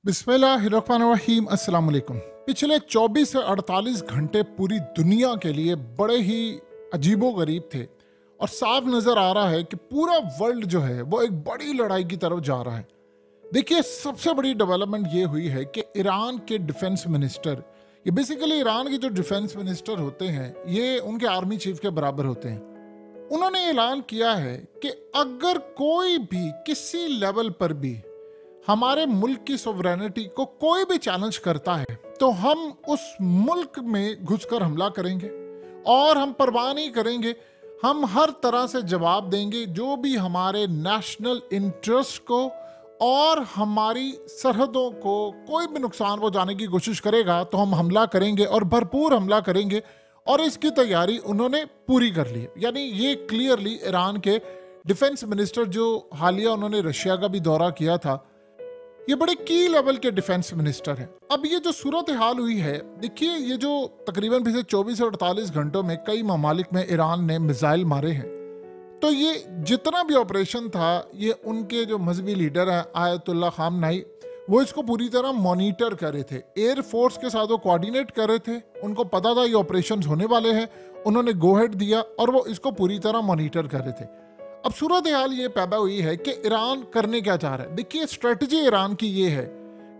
बिस्मिल्लाहिर्रहमानिर्रहीम अस्सलाम वालेकुम। पिछले 24 से 48 घंटे पूरी दुनिया के लिए बड़े ही अजीबोगरीब थे और साफ नज़र आ रहा है कि पूरा वर्ल्ड जो है वो एक बड़ी लड़ाई की तरफ जा रहा है। देखिए, सबसे बड़ी डेवलपमेंट ये हुई है कि ईरान के डिफेंस मिनिस्टर, ये बेसिकली ईरान के जो डिफेंस मिनिस्टर होते हैं ये उनके आर्मी चीफ के बराबर होते हैं। उन्होंने ऐलान किया है कि अगर कोई भी किसी लेवल पर भी हमारे मुल्क की सोवरेनिटी को कोई भी चैलेंज करता है तो हम उस मुल्क में घुसकर हमला करेंगे और हम परवाह नहीं करेंगे। हम हर तरह से जवाब देंगे जो भी हमारे नेशनल इंटरेस्ट को और हमारी सरहदों को कोई भी नुकसान पहुंचाने की कोशिश करेगा तो हम हमला करेंगे और भरपूर हमला करेंगे। और इसकी तैयारी उन्होंने पूरी कर ली। यानी ये क्लियरली ईरान के डिफेंस मिनिस्टर, जो हालिया उन्होंने रशिया का भी दौरा किया था, ये बड़े की लेवल के डिफेंस मिनिस्टर हैं। अब ये जो सूरत हाल हुई है, देखिए, ये जो तकरीबन पिछले 24 से 48 घंटों में कई ममालिक में ईरान ने मिसाइल मारे हैं, तो ये जितना भी ऑपरेशन था, ये उनके जो मजहबी लीडर हैं आयतुल्लाह खामनाई, वो इसको पूरी तरह मॉनिटर कर रहे थे। एयरफोर्स के साथ वो कोऑर्डिनेट कर रहे थे, उनको पता था ये ऑपरेशन होने वाले हैं, उन्होंने गो हेड दिया और वो इसको पूरी तरह मॉनिटर कर रहे थे। अब सूरत हाल ये पैदा हुई है कि ईरान करने क्या चाह रहा है। देखिए, स्ट्रेटजी ईरान की ये है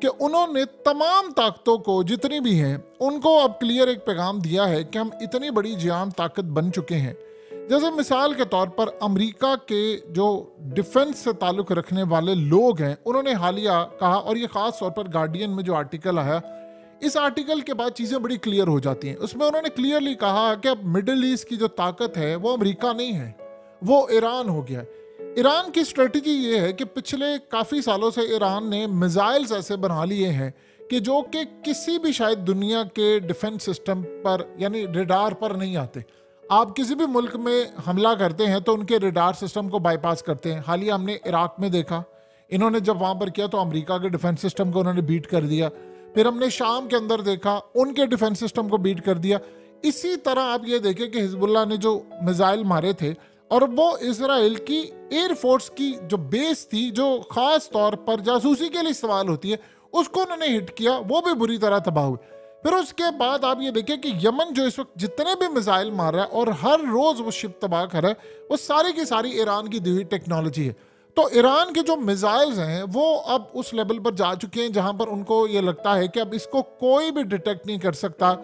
कि उन्होंने तमाम ताकतों को, जितनी भी हैं, उनको अब क्लियर एक पैगाम दिया है कि हम इतनी बड़ी जियान ताकत बन चुके हैं। जैसे मिसाल के तौर पर अमेरिका के जो डिफेंस से ताल्लुक रखने वाले लोग हैं, उन्होंने हालिया कहा, और ये खास तौर पर गार्डियन में जो आर्टिकल आया, इस आर्टिकल के बाद चीज़ें बड़ी क्लियर हो जाती हैं। उसमें उन्होंने क्लियरली कहा कि अब मिडिल ईस्ट की जो ताकत है वो अमेरिका नहीं है, वो ईरान हो गया। ईरान की स्ट्रेटजी ये है कि पिछले काफ़ी सालों से ईरान ने मिसाइल्स ऐसे बना लिए हैं कि जो कि किसी भी शायद दुनिया के डिफेंस सिस्टम पर, यानी रेडार पर नहीं आते। आप किसी भी मुल्क में हमला करते हैं तो उनके रेडार सिस्टम को बाईपास करते हैं। हालिया हमने इराक में देखा, इन्होंने जब वहाँ पर किया तो अमेरिका के डिफेंस सिस्टम को उन्होंने बीट कर दिया। फिर हमने शाम के अंदर देखा, उनके डिफेंस सिस्टम को बीट कर दिया। इसी तरह आप ये देखें कि हिजबुल्लाह ने जो मिसाइल मारे थे, और वो इजराइल की एयरफोर्स की जो बेस थी, जो खास तौर पर जासूसी के लिए इस्तेमाल होती है, उसको उन्होंने हिट किया, वो भी बुरी तरह तबाह हुई। फिर उसके बाद आप ये देखें कि यमन जो इस वक्त जितने भी मिसाइल मार रहा है और हर रोज वो शिप तबाह कर रहा है, वो सारी की सारी ईरान की दी हुई टेक्नोलॉजी है। तो ईरान के जो मिसाइल्स हैं वो अब उस लेवल पर जा चुके हैं जहां पर उनको ये लगता है कि अब इसको कोई भी डिटेक्ट नहीं कर सकता।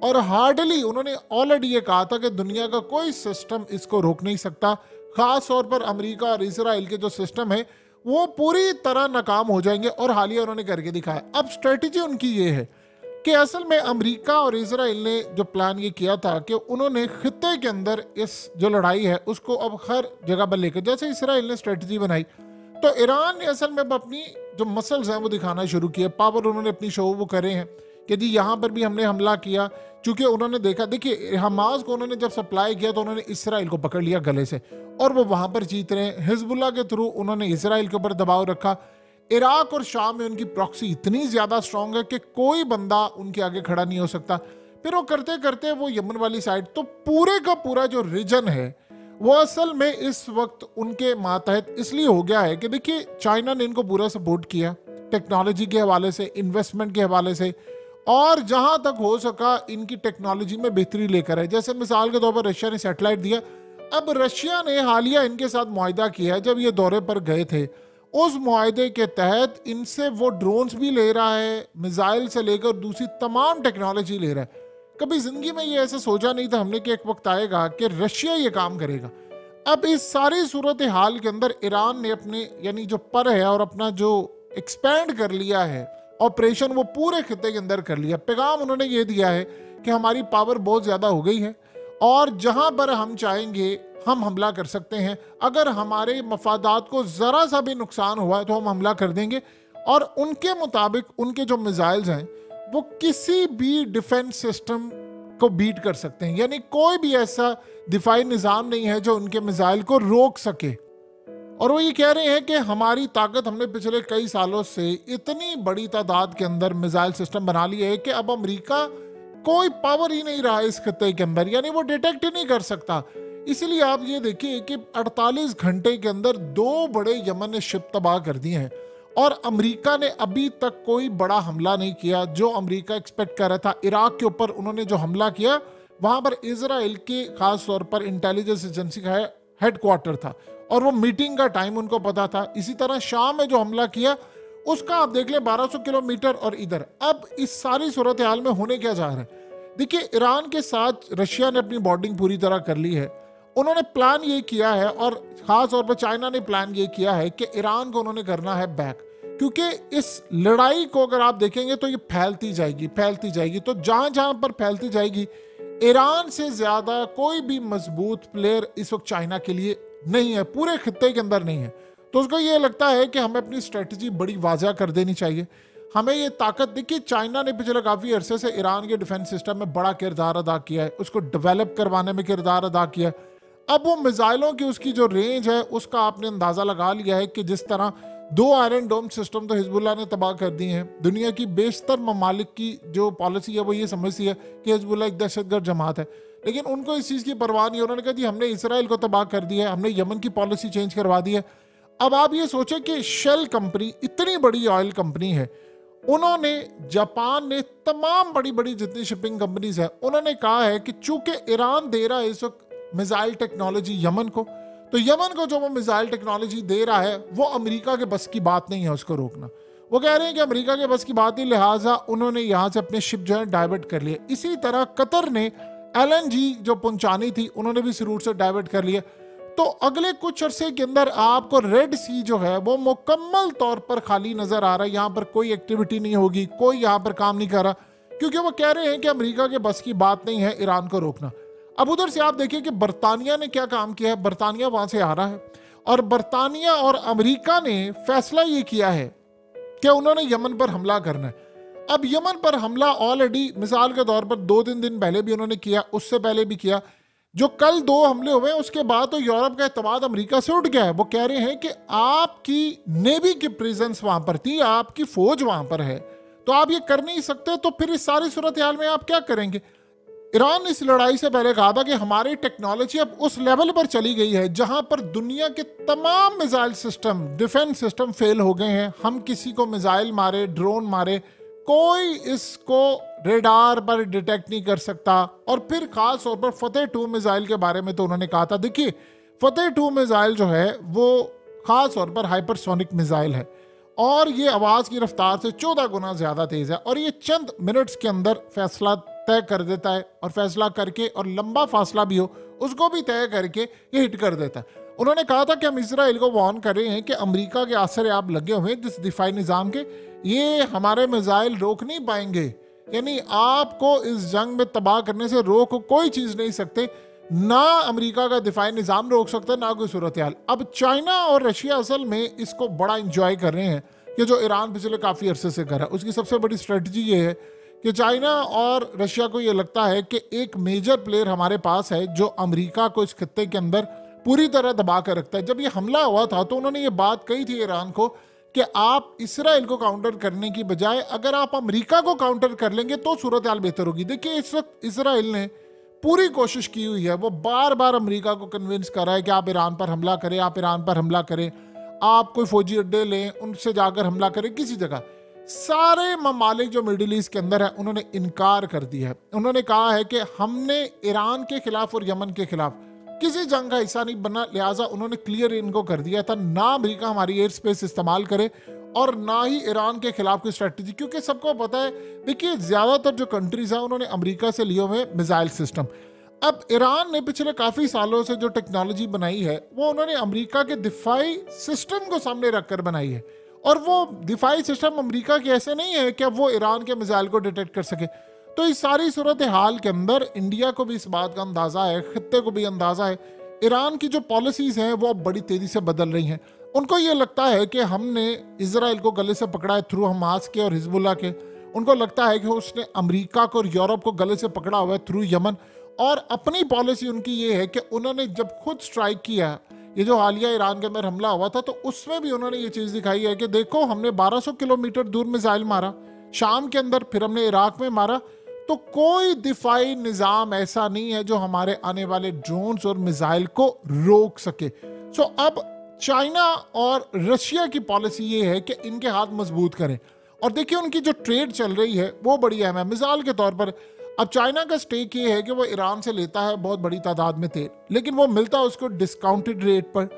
और हार्डली उन्होंने ऑलरेडी ये कहा था कि दुनिया का कोई सिस्टम इसको रोक नहीं सकता। खास तौर पर अमेरिका और इजराइल के जो सिस्टम है वो पूरी तरह नाकाम हो जाएंगे, और हालिया उन्होंने करके दिखाया। अब स्ट्रेटजी उनकी ये है कि असल में अमेरिका और इजराइल ने जो प्लान ये किया था कि उन्होंने खित्ते के अंदर इस जो लड़ाई है उसको अब हर जगह पर लेकर, जैसे इसराइल ने स्ट्रेटजी बनाई, तो ईरान ने असल में अब अपनी जो मसल्स हैं वो दिखाना शुरू किए। पावर उन्होंने अपनी शो वो करे हैं कि जी यहाँ पर भी हमने हमला किया, क्योंकि उन्होंने देखा, देखिए, हमास को उन्होंने जब सप्लाई किया तो उन्होंने इसराइल को पकड़ लिया गले से, और वो वहाँ पर जीत रहे हैं। हिजबुल्लाह के थ्रू उन्होंने इसराइल के ऊपर दबाव रखा। इराक और शाम में उनकी प्रॉक्सी इतनी ज़्यादा स्ट्रांग है कि कोई बंदा उनके आगे खड़ा नहीं हो सकता। फिर वो करते करते वो यमन वाली साइड, तो पूरे का पूरा जो रीजन है वो असल में इस वक्त उनके मातहत इसलिए हो गया है कि देखिए, चाइना ने इनको पूरा सपोर्ट किया टेक्नोलॉजी के हवाले से, इन्वेस्टमेंट के हवाले से, और जहां तक हो सका इनकी टेक्नोलॉजी में बेहतरी लेकर है। जैसे मिसाल के तौर पर रशिया ने सैटेलाइट दिया। अब रशिया ने हालिया इनके साथ मुआहदा किया है, जब ये दौरे पर गए थे उस मुआहदे के तहत इनसे वो ड्रोन्स भी ले रहा है, मिसाइल से लेकर दूसरी तमाम टेक्नोलॉजी ले रहा है। कभी जिंदगी में ये ऐसा सोचा नहीं था हमने कि एक वक्त आएगा कि रशिया ये काम करेगा। अब इस सारी सूरत हाल के अंदर ईरान ने अपने, यानी जो पर है, और अपना जो एक्सपैंड कर लिया है ऑपरेशन, वो पूरे खित्ते के अंदर कर लिया। पैगाम उन्होंने ये दिया है कि हमारी पावर बहुत ज़्यादा हो गई है और जहां पर हम चाहेंगे हम हमला कर सकते हैं। अगर हमारे मफादात को ज़रा सा भी नुकसान हुआ तो हम हमला कर देंगे। और उनके मुताबिक उनके जो मिसाइल्स हैं वो किसी भी डिफेंस सिस्टम को बीट कर सकते हैं, यानी कोई भी ऐसा दिफाई निज़ाम नहीं है जो उनके मिसाइल को रोक सके। और वो ये कह रहे हैं कि हमारी ताकत, हमने पिछले कई सालों से इतनी बड़ी तादाद के अंदर मिसाइल सिस्टम बना लिए है कि अब अमेरिका कोई पावर ही नहीं रहा इस खत्ते के अंदर, यानी वो डिटेक्ट ही नहीं कर सकता। इसलिए आप ये देखिए कि 48 घंटे के अंदर 2 बड़े यमन ने शिप तबाह कर दिए हैं और अमेरिका ने अभी तक कोई बड़ा हमला नहीं किया जो अमेरिका एक्सपेक्ट कर रहा था। इराक के ऊपर उन्होंने जो हमला किया वहां पर इजराइल के खास तौर पर इंटेलिजेंस एजेंसी का हेडक्वार्टर था और वो मीटिंग का टाइम उनको पता था। इसी तरह शाम में जो हमला किया उसका आप देख लें 1200 किलोमीटर और इधर। अब इस सारी सूरत हाल में होने क्या जा रहा है, देखिए ईरान के साथ रशिया ने अपनी बॉन्डिंग पूरी तरह कर ली है। उन्होंने प्लान ये किया है और खास तौर पर चाइना ने प्लान ये किया है कि ईरान को उन्होंने करना है बैक, क्योंकि इस लड़ाई को अगर आप देखेंगे तो ये फैलती जाएगी। तो जहां जहां पर फैलती जाएगी, ईरान से ज्यादा कोई भी मजबूत प्लेयर इस वक्त चाइना के लिए नहीं है, पूरे खित्ते के अंदर नहीं है। तो उसको ये लगता है कि हमें अपनी स्ट्रेटजी बड़ी वाज़ह कर देनी चाहिए, हमें ये ताकत। देखिए चाइना ने पिछले काफ़ी अरसे से ईरान के डिफेंस सिस्टम में बड़ा किरदार अदा किया है, उसको डेवलप करवाने में किरदार अदा किया है। अब वो मिसाइलों की उसकी जो रेंज है उसका आपने अंदाज़ा लगा लिया है कि जिस तरह 2 आयरन डोम सिस्टम तो हिजबुल्लाह ने तबाह कर दिए हैं। दुनिया की बेशतर ममालिक की जो पॉलिसी है वो ये समझती है कि हिजबुल्लाह एक दहशतगर्द जमात है, लेकिन उनको इस चीज़ की परवाह नहीं। उन्होंने कहा जी हमने इसराइल को तबाह कर दिया है, हमने यमन की पॉलिसी चेंज करवा दी है। अब आप ये सोचें कि शेल कंपनी इतनी बड़ी ऑयल कंपनी है, उन्होंने जापान ने तमाम बड़ी बड़ी जितनी शिपिंग कंपनीज है उन्होंने कहा है कि चूंकि ईरान दे रहा है इस वक्त मिसाइल टेक्नोलॉजी यमन को, तो यमन को जो वो मिसाइल टेक्नोलॉजी दे रहा है वो अमेरिका के बस की बात नहीं है उसको रोकना। वो कह रहे हैं कि अमेरिका के बस की बात नहीं, लिहाजा उन्होंने यहाँ से अपने शिप जो है डाइवर्ट कर लिए। इसी तरह कतर ने LNG जो पहुंचानी थी उन्होंने भी इस रूट से डाइवर्ट कर लिया। तो अगले कुछ अरसे के अंदर आपको रेड सी जो है वो मुकम्मल तौर पर खाली नजर आ रहा है, यहाँ पर कोई एक्टिविटी नहीं होगी, कोई यहाँ पर काम नहीं कर रहा, क्योंकि वो कह रहे हैं कि अमेरिका के बस की बात नहीं है ईरान को रोकना। अब उधर से आप देखिए कि बरतानिया ने क्या काम किया है, बरतानिया वहां से आ रहा है और बरतानिया और अमेरिका ने फैसला ये किया है कि उन्होंने यमन पर हमला करना है। अब यमन पर हमला ऑलरेडी मिसाल के तौर पर 2-3 दिन पहले भी उन्होंने किया, उससे पहले भी किया। जो कल 2 हमले हुए उसके बाद तो यूरोप का एतमाद अमेरिका से उठ गया है। वो कह रहे हैं कि आपकी नेवी की प्रेजेंस वहां पर थी, आपकी फौज वहां पर है, तो आप ये कर नहीं सकते, तो फिर इस सारी सूरत हाल में आप क्या करेंगे। ईरान ने इस लड़ाई से पहले कहा था कि हमारी टेक्नोलॉजी अब उस लेवल पर चली गई है जहां पर दुनिया के तमाम missile system, defence system fail हो गए हैं। हम किसी को मिसाइल मारे, ड्रोन मारे, कोई इसको रेडार पर डिटेक्ट नहीं कर सकता। और फिर खास तौर पर फतेह 2 मिसाइल के बारे में तो उन्होंने कहा था, देखिए फतेह 2 मिसाइल जो है वो खास तौर पर हाइपरसोनिक मिसाइल है और ये आवाज की रफ्तार से 14 गुना ज्यादा तेज है और ये चंद मिनट्स के अंदर फैसला तय कर देता है और फैसला करके, और लंबा फासला भी हो उसको भी तय करके ये हिट कर देता है। उन्होंने कहा था कि हम इसराइल को वार्न कर रहे हैं कि अमेरिका के आसरे आप लगे हुए हैं जिस दिफाई निज़ाम के, ये हमारे मिसाइल रोक नहीं पाएंगे, यानी आपको इस जंग में तबाह करने से रोक कोई चीज़ नहीं सकते, ना अमेरिका का दिफाई निज़ाम रोक सकता ना कोई सूरत हाल। अब चाइना और रशिया असल में इसको बड़ा इंजॉय कर रहे हैं कि जो ईरान पिछले काफ़ी अरसे से कर रहा है। उसकी सबसे बड़ी स्ट्रेटजी ये है कि चाइना और रशिया को ये लगता है कि एक मेजर प्लेयर हमारे पास है जो अमेरिका को इस खत्ते के अंदर पूरी तरह दबा कर रखता है। जब ये हमला हुआ था तो उन्होंने ये बात कही थी ईरान को कि आप इसराइल को काउंटर करने की बजाय अगर आप अमेरिका को काउंटर कर लेंगे तो सूरत हाल बेहतर होगी। देखिए इस वक्त इसराइल ने पूरी कोशिश की हुई है, वो बार बार अमेरिका को कन्विंस कर रहा है कि आप ईरान पर हमला करें, आप ईरान पर हमला करें, आप कोई फौजी अड्डे लें, उनसे जाकर हमला करें किसी जगह। सारे ममालिक जो मिडिल ईस्ट के अंदर है उन्होंने इनकार कर दिया है। उन्होंने कहा है कि हमने ईरान के खिलाफ और यमन के खिलाफ किसी जंग का हिस्सा नहीं बनना, लिहाजा उन्होंने क्लियर इनको कर दिया था ना अमेरिका हमारी एयर स्पेस इस्तेमाल करे और ना ही ईरान के खिलाफ की स्ट्रेटजी, क्योंकि सबको पता है देखिए ज्यादातर जो कंट्रीज हैं उन्होंने अमेरिका से लिए हुए मिसाइल सिस्टम। अब ईरान ने पिछले काफी सालों से जो टेक्नोलॉजी बनाई है वो उन्होंने अमेरिका के दिफाई सिस्टम को सामने रखकर बनाई है, और वो दिफाई सिस्टम अमेरिका के ऐसे नहीं है कि अब वो ईरान के मिसाइल को डिटेक्ट कर सके। तो इस सारी सूरत हाल के अंदर इंडिया को भी इस बात का अंदाजा है, खित्ते को भी अंदाजा है, ईरान की जो पॉलिसीज हैं वो बड़ी तेजी से बदल रही हैं। उनको ये लगता है कि हमने इसराइल को गले से पकड़ा है थ्रू हमास के और हिजबुल्लाह के, उनको लगता है कि उसने अमेरिका को और यूरोप को गले से पकड़ा हुआ है थ्रू यमन, और अपनी पॉलिसी उनकी ये है कि उन्होंने जब खुद स्ट्राइक किया, ये जो हालिया ईरान के अंदर हमला हुआ था, तो उसमें भी उन्होंने ये चीज़ दिखाई है कि देखो हमने 1200 किलोमीटर दूर मिसाइल मारा शाम के अंदर, फिर हमने इराक में मारा, तो कोई दिफाई निज़ाम ऐसा नहीं है जो हमारे आने वाले ड्रोन्स और मिसाइल को रोक सके। सो अब चाइना और रशिया की पॉलिसी ये है कि इनके हाथ मजबूत करें। और देखिए उनकी जो ट्रेड चल रही है वो बड़ी अहम है। मिसाल के तौर पर अब चाइना का स्टेक ये है कि वो ईरान से लेता है बहुत बड़ी तादाद में तेल, लेकिन वो मिलता है उसको डिस्काउंटेड रेट पर।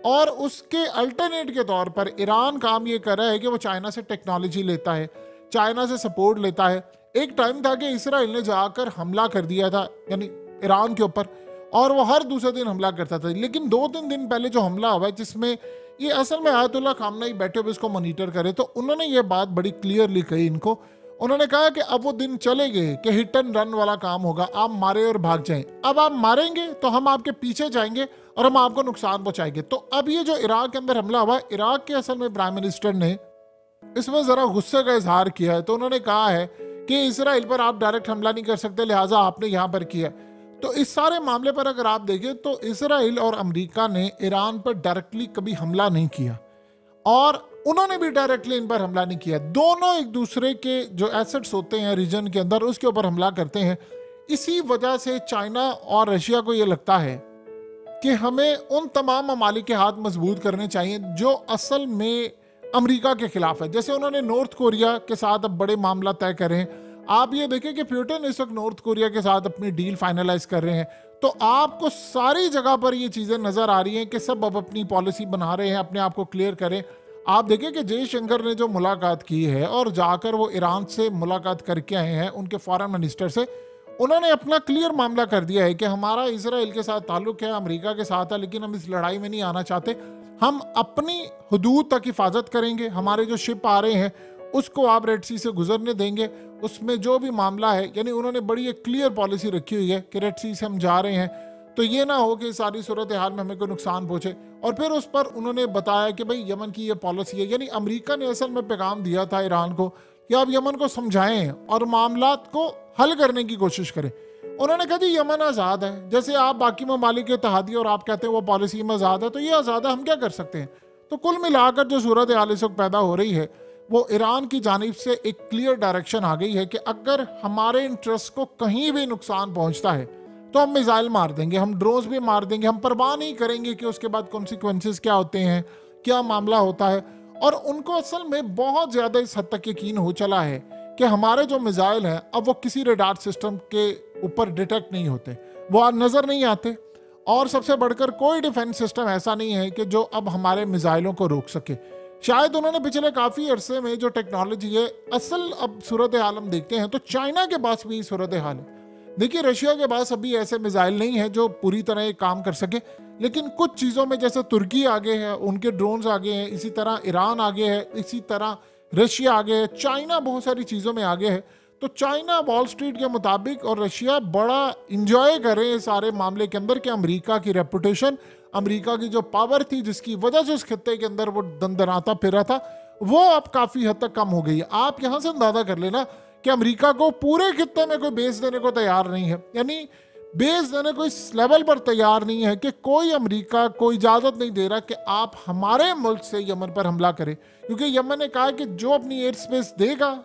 और उसके अल्टरनेट के तौर पर ईरान काम ये कर रहा है कि वो चाइना से टेक्नोलॉजी लेता है, चाइना से सपोर्ट लेता है। एक टाइम था कि इसराइल ने जाकर हमला कर दिया था यानी ईरान के ऊपर, और वो हर दूसरे दिन हमला करता था। लेकिन 2-3 दिन पहले जो हमला हुआ है जिसमें ये असल में आयतुल्लाह खामनेई बैठे हुए इसको मॉनिटर करे, तो उन्होंने ये बात बड़ी क्लियरली कही इनको। उन्होंने कहा कि अब वो दिन चले गए कि हिट एंड रन वाला काम होगा, आप मारे और भाग जाएं। अब आप मारेंगे तो हम आपके पीछे जाएंगे और हम आपको नुकसान पहुंचाएंगे। तो अब ये जो इराक के अंदर हमला हुआ, इराक के असल में प्राइम मिनिस्टर ने इसमें जरा गुस्से का इजहार किया है। तो उन्होंने कहा है कि इसराइल पर आप डायरेक्ट हमला नहीं कर सकते, लिहाजा आपने यहाँ पर किया। तो इस सारे मामले पर अगर आप देखें तो इसराइल और अमेरिका ने ईरान पर डायरेक्टली कभी हमला नहीं किया और उन्होंने भी डायरेक्टली इन पर हमला नहीं किया। दोनों एक दूसरे के जो एसेट्स होते हैं रीजन के अंदर उसके ऊपर हमला करते हैं। इसी वजह से चाइना और रशिया को ये लगता है कि हमें उन तमाम ममालिक के हाथ मजबूत करने चाहिए जो असल में अमेरिका के खिलाफ है। जैसे उन्होंने नॉर्थ कोरिया के साथ अब बड़े मामला तय करें। आप ये देखें कि पुतिन इस वक्त नॉर्थ कोरिया के साथ अपनी डील फाइनलाइज कर रहे हैं। तो आपको सारी जगह पर ये चीज़ें नज़र आ रही हैं कि सब अब अपनी पॉलिसी बना रहे हैं, अपने आप को क्लियर करें। आप देखें कि जयशंकर ने जो मुलाकात की है और जाकर वो ईरान से मुलाकात करके आए हैं उनके फॉरेन मिनिस्टर से, उन्होंने अपना क्लियर मामला कर दिया है कि हमारा इजराइल के साथ ताल्लुक है, अमेरिका के साथ है, लेकिन हम इस लड़ाई में नहीं आना चाहते। हम अपनी हुदूद तक हिफाजत करेंगे, हमारे जो शिप आ रहे हैं उसको आप रेड सी से गुजरने देंगे, उसमें जो भी मामला है, यानी उन्होंने बड़ी एक क्लियर पॉलिसी रखी हुई है कि रेड सी से हम जा रहे हैं तो ये ना हो कि सारी सूरत हाल में हमें कोई नुकसान पहुंचे। और फिर उस पर उन्होंने बताया कि भाई यमन की ये पॉलिसी है, यानी अमेरिका ने असल में पैगाम दिया था ईरान को कि आप यमन को समझाएं और मामलात को हल करने की कोशिश करें। उन्होंने कहा जी यमन आज़ाद है, जैसे आप बाकी ममालिक के इत्तेहादी और आप कहते हैं वो पॉलिसी में आज़ाद है, तो ये आज़ाद है, हम क्या कर सकते हैं। तो कुल मिलाकर जो सूरत हाल इस वक्त पैदा हो रही है वो ईरान की जानिब से एक क्लियर डायरेक्शन आ गई है कि अगर हमारे इंटरेस्ट को कहीं भी नुकसान पहुंचता है तो हम मिसाइल मार देंगे, हम ड्रोन्स भी मार देंगे, हम परवाह नहीं करेंगे कि उसके बाद कॉन्सिक्वेंसेस क्या होते हैं, क्या मामला होता है। और उनको असल में बहुत ज़्यादा इस हद तक यकीन हो चला है कि हमारे जो मिसाइल हैं अब वो किसी रडार सिस्टम के ऊपर डिटेक्ट नहीं होते, वो आज नज़र नहीं आते। और सबसे बढ़कर कोई डिफेंस सिस्टम ऐसा नहीं है कि जो अब हमारे मिसाइलों को रोक सके। शायद उन्होंने पिछले काफ़ी अरसे में जो टेक्नोलॉजी है, असल अब सूरत हाल हम देखते हैं तो चाइना के पास भी सूरत हाल है। देखिए रशिया के पास अभी ऐसे मिसाइल नहीं है जो पूरी तरह एक काम कर सके, लेकिन कुछ चीज़ों में जैसे तुर्की आगे है, उनके ड्रोन्स आगे हैं, इसी तरह ईरान आगे है, इसी तरह रशिया आगे है, चाइना बहुत सारी चीज़ों में आगे है। तो चाइना वॉल स्ट्रीट के मुताबिक और रशिया बड़ा इंजॉय कर रहे हैं सारे मामले के अंदर कि अमेरिका की रेपुटेशन, अमेरिका की जो पावर थी जिसकी वजह से उस खित्ते के अंदर वो दंदनाता फिरा था, वो अब काफ़ी हद तक कम हो गई है। आप यहाँ से अंदाजा कर लेना कि अमेरिका को पूरे खित्ते में कोई बेस देने को तैयार नहीं है, यानी बेस देने को इस लेवल पर तैयार नहीं है कि कोई अमेरिका को इजाज़त नहीं दे रहा कि आप हमारे मुल्क से यमन पर हमला करें, क्योंकि यमन ने कहा कि जो अपनी एयर स्पेस देगा,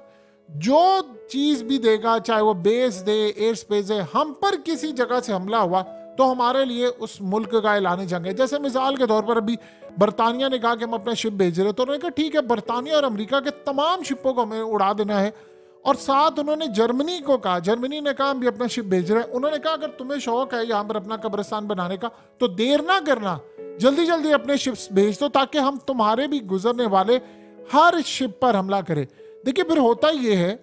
जो चीज़ भी देगा, चाहे वो बेस दे, एयर स्पेस दे, हम पर किसी जगह से हमला हुआ तो हमारे लिए उस मुल्क का ऐलान जंग है। जैसे मिसाल के तौर पर अभी बरतानिया ने कहा कि हम अपना शिप भेज रहे, तो उन्होंने कहा ठीक है, बरतानिया और अमेरिका के तमाम शिपों को हमें उड़ा देना है। और साथ उन्होंने जर्मनी को कहा, जर्मनी ने कहा हम भी अपना शिप भेज रहे हैं। उन्होंने कहा अगर तुम्हें शौक है यहाँ पर अपना कब्रिस्तान बनाने का तो देर ना करना, जल्दी जल्दी अपने शिप्स भेज दो ताकि हम तुम्हारे भी गुजरने वाले हर शिप पर हमला करें। देखिए फिर होता ये है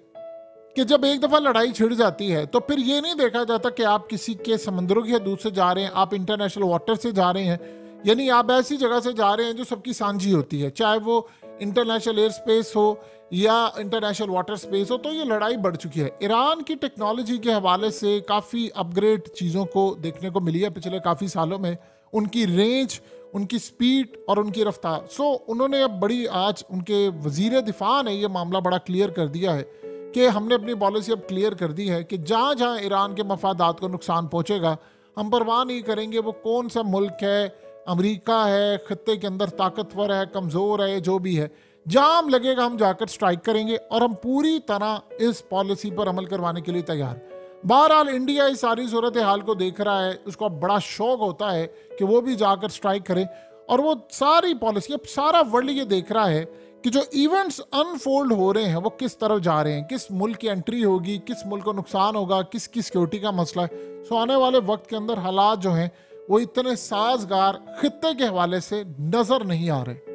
कि जब एक दफ़ा लड़ाई छिड़ जाती है तो फिर ये नहीं देखा जाता कि आप किसी के समंदरों की हदूद से जा रहे हैं, आप इंटरनेशनल वाटर से जा रहे हैं, यानी आप ऐसी जगह से जा रहे हैं जो सबकी सांझी होती है, चाहे वो इंटरनेशनल एयर स्पेस हो या इंटरनेशनल वाटर स्पेस हो। तो ये लड़ाई बढ़ चुकी है। ईरान की टेक्नोलॉजी के हवाले से काफ़ी अपग्रेड चीज़ों को देखने को मिली है पिछले काफ़ी सालों में, उनकी रेंज, उनकी स्पीड और उनकी रफ्तार। सो उन्होंने अब बड़ी, आज उनके वज़ीर दिफा ने ये मामला बड़ा क्लियर कर दिया है कि हमने अपनी पॉलिसी अब क्लियर कर दी है कि जहाँ जहाँ ईरान के मफादात को नुकसान पहुँचेगा हम परवाह नहीं करेंगे वो कौन सा मुल्क है, अमेरिका है, खत्ते के अंदर ताकतवर है, कमज़ोर है, जो भी है, जहाँ हम लगेगा हम जाकर स्ट्राइक करेंगे और हम पूरी तरह इस पॉलिसी पर अमल करवाने के लिए तैयार। बहरहाल इंडिया इस सारी सूरत हाल को देख रहा है, उसको बड़ा शौक होता है कि वो भी जाकर स्ट्राइक करे। और वो सारी पॉलिसी, अब सारा वर्ल्ड ये देख रहा है कि जो इवेंट्स अनफोल्ड हो रहे हैं वो किस तरफ जा रहे हैं, किस मुल्क की एंट्री होगी, किस मुल्क को नुकसान होगा, किसकी सिक्योरिटी का मसला है। सो आने वाले वक्त के अंदर हालात जो हैं वो इतने साजगार खित्ते के हवाले से नजर नहीं आ रहे।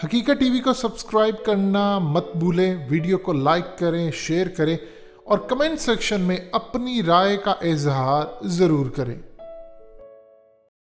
हकीकत टीवी को सब्सक्राइब करना मत भूलें, वीडियो को लाइक करें, शेयर करें और कमेंट सेक्शन में अपनी राय का इजहार जरूर करें।